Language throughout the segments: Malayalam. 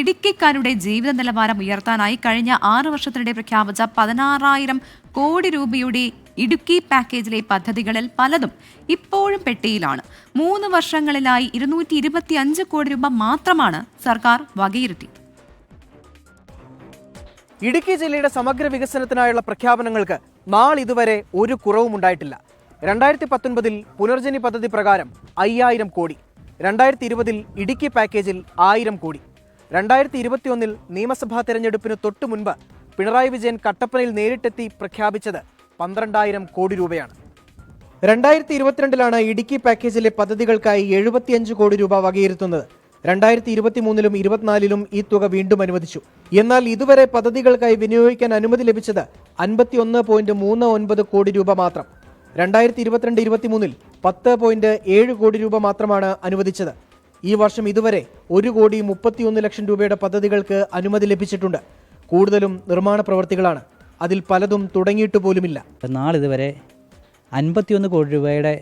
ഇടുക്കിക്കാരുടെ ജീവിത നിലവാരം ഉയർത്താനായി കഴിഞ്ഞ 6 വർഷത്തിനിടെ പ്രഖ്യാപിച്ച 16,000 കോടി രൂപയുടെ ഇടുക്കി പാക്കേജിലെ പദ്ധതികളിൽ പലതും ഇപ്പോഴും പെട്ടിയിലാണ്. 3 വർഷങ്ങളിലായി 225 കോടി രൂപ മാത്രമാണ് സർക്കാർ വകയിരുത്തിയത്. ഇടുക്കി ജില്ലയുടെ സമഗ്ര വികസനത്തിനായുള്ള പ്രഖ്യാപനങ്ങൾക്ക് നാളിതുവരെ ഒരു കുറവും ഉണ്ടായിട്ടില്ല. 2019 പുനർജനി പദ്ധതി പ്രകാരം 5,000 കോടി, 2020 ഇടുക്കി പാക്കേജിൽ 1000 കോടി, 2021 നിയമസഭാ തെരഞ്ഞെടുപ്പിന് തൊട്ടു മുൻപ് പിണറായി വിജയൻ കട്ടപ്പനയിൽ നേരിട്ടെത്തി പ്രഖ്യാപിച്ചത് 12,000 കോടി രൂപയാണ്. 2022 ഇടുക്കി പാക്കേജിലെ പദ്ധതികൾക്കായി 75 കോടി രൂപ വകയിരുത്തുന്നത്. 2023 24 ഈ തുക വീണ്ടും അനുവദിച്ചു. എന്നാൽ ഇതുവരെ പദ്ധതികൾക്കായി വിനിയോഗിക്കാൻ അനുമതി ലഭിച്ചത് 51.39 കോടി രൂപ മാത്രം. 2022-23 10.7 കോടി രൂപ മാത്രമാണ് അനുവദിച്ചത്. ഈ വർഷം ഇതുവരെ 1,31 ലക്ഷം രൂപയുടെ പദ്ധതികൾക്ക് അനുമതി ലഭിച്ചിട്ടുണ്ട്. കൂടുതലും നിർമ്മാണ പ്രവൃത്തികളാണ്. അതിൽ പലതും തുടങ്ങിയിട്ട് പോലുമില്ല. നാളിതുവരെ 51 കോടി രൂപയുടെ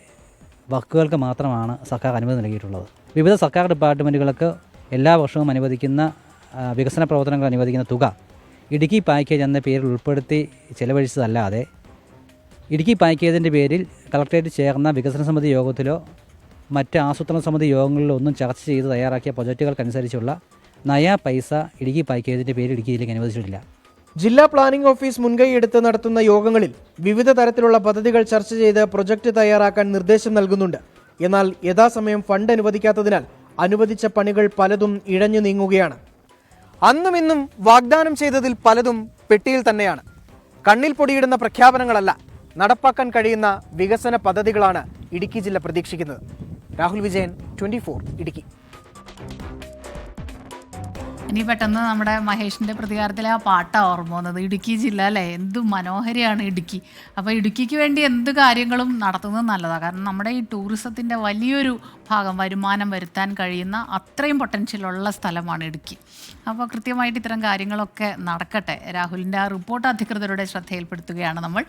വർക്കുകൾക്ക് മാത്രമാണ് സർക്കാർ അനുമതി നൽകിയിട്ടുള്ളത്. വിവിധ സർക്കാർ ഡിപ്പാർട്ട്മെൻറ്റുകൾക്ക് എല്ലാ വർഷവും അനുവദിക്കുന്ന വികസന പ്രവർത്തനങ്ങൾ അനുവദിക്കുന്ന തുക ഇടുക്കി പാക്കേജ് എന്ന പേരിൽ ഉൾപ്പെടുത്തി ചെലവഴിച്ചതല്ലാതെ ഇടുക്കി പാക്കേജിൻ്റെ പേരിൽ കളക്ടറേറ്റ് ചേർന്ന വികസന സമിതി യോഗത്തിലോ മറ്റ് ആസൂത്രണ സമിതി യോഗങ്ങളിലോ ഒന്നും ചർച്ച ചെയ്ത് തയ്യാറാക്കിയ പ്രൊജക്റ്റുകൾക്കനുസരിച്ചുള്ള നയാ പൈസ ഇടുക്കി പാക്കേജിൻ്റെ പേരിൽ ഇടുക്കി ജില്ലയ്ക്ക് അനുവദിച്ചിട്ടില്ല. ജില്ലാ പ്ലാനിംഗ് ഓഫീസ് മുൻകൈയെടുത്ത് നടത്തുന്ന യോഗങ്ങളിൽ വിവിധ തരത്തിലുള്ള പദ്ധതികൾ ചർച്ച ചെയ്ത് പ്രൊജക്റ്റ് തയ്യാറാക്കാൻ നിർദ്ദേശം നൽകുന്നുണ്ട്. എന്നാൽ യഥാസമയം ഫണ്ട് അനുവദിക്കാത്തതിനാൽ അനുവദിച്ച പണികൾ പലതും ഇഴഞ്ഞു നീങ്ങുകയാണ്. അന്നും ഇന്നും വാഗ്ദാനം ചെയ്തതിൽ പലതും പെട്ടിയിൽ തന്നെയാണ്. കണ്ണിൽ പൊടിയിടുന്ന പ്രഖ്യാപനങ്ങളല്ല, നടപ്പാക്കാൻ കഴിയുന്ന വികസന പദ്ധതികളാണ് ഇടുക്കി ജില്ല പ്രതീക്ഷിക്കുന്നത്. രാഹുൽ വിജയൻ, 24 ഇടുക്കി. ഇനി പെട്ടെന്ന് നമ്മുടെ മഹേഷിൻ്റെ പ്രതികാരത്തിലെ ആ പാട്ടാണ് ഓർമ്മ വന്നത്. ഇടുക്കി ജില്ല അല്ലേ, എന്ത് മനോഹരമാണ് ഇടുക്കി. അപ്പോൾ ഇടുക്കിക്ക് വേണ്ടി എന്ത് കാര്യങ്ങളും നടത്തുന്നത് നല്ലതാണ്. കാരണം നമ്മുടെ ഈ ടൂറിസത്തിൻ്റെ വലിയൊരു ഭാഗം വരുമാനം വരുത്താൻ കഴിയുന്ന അത്രയും പൊട്ടൻഷ്യലുള്ള സ്ഥലമാണ് ഇടുക്കി. അപ്പോൾ കൃത്യമായിട്ട് ഇത്തരം കാര്യങ്ങളൊക്കെ നടക്കട്ടെ. രാഹുലിൻ്റെ ആ റിപ്പോർട്ട് അധികൃതരുടെ ശ്രദ്ധയിൽപ്പെടുത്തുകയാണ് നമ്മൾ.